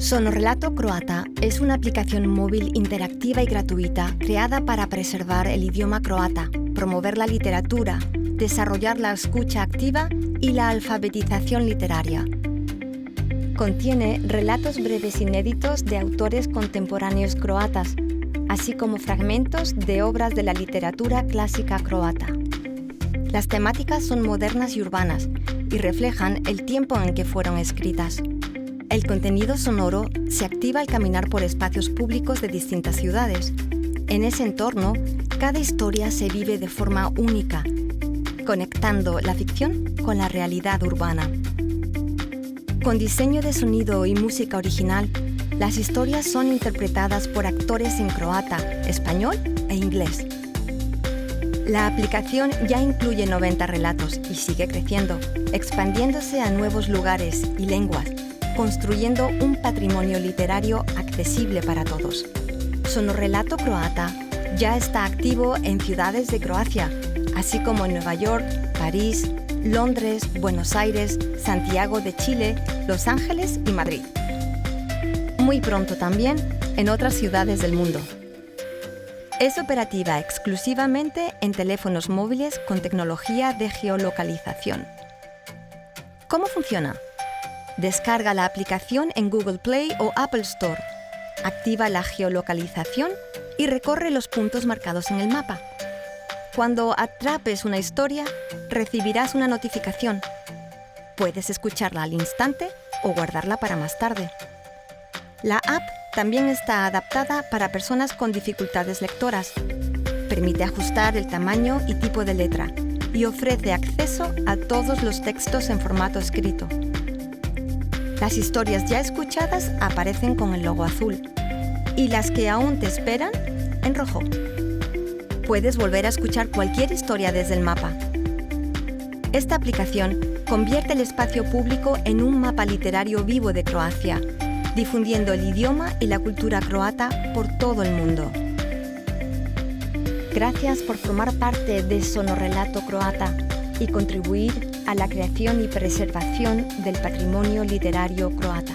Sonorelato Croata es una aplicación móvil interactiva y gratuita creada para preservar el idioma croata, promover la literatura, desarrollar la escucha activa y la alfabetización literaria. Contiene relatos breves inéditos de autores contemporáneos croatas, así como fragmentos de obras de la literatura clásica croata. Las temáticas son modernas y urbanas y reflejan el tiempo en que fueron escritas. El contenido sonoro se activa al caminar por espacios públicos de distintas ciudades. En ese entorno, cada historia se vive de forma única, conectando la ficción con la realidad urbana. Con diseño de sonido y música original, las historias son interpretadas por actores en croata, español e inglés. La aplicación ya incluye 90 relatos y sigue creciendo, expandiéndose a nuevos lugares y lenguas, construyendo un patrimonio literario accesible para todos. Sonorelato Croata ya está activo en ciudades de Croacia, así como en Nueva York, París, Londres, Buenos Aires, Santiago de Chile, Los Ángeles y Madrid. Muy pronto también en otras ciudades del mundo. Es operativa exclusivamente en teléfonos móviles con tecnología de geolocalización. ¿Cómo funciona? Descarga la aplicación en Google Play o Apple Store, activa la geolocalización y recorre los puntos marcados en el mapa. Cuando atrapes una historia, recibirás una notificación. Puedes escucharla al instante o guardarla para más tarde. La app también está adaptada para personas con dificultades lectoras. Permite ajustar el tamaño y tipo de letra y ofrece acceso a todos los textos en formato escrito. Las historias ya escuchadas aparecen con el logo azul y las que aún te esperan en rojo. Puedes volver a escuchar cualquier historia desde el mapa. Esta aplicación convierte el espacio público en un mapa literario vivo de Croacia, difundiendo el idioma y la cultura croata por todo el mundo. Gracias por formar parte de Sonorelato Croata y contribuir a la creación y preservación del patrimonio literario croata.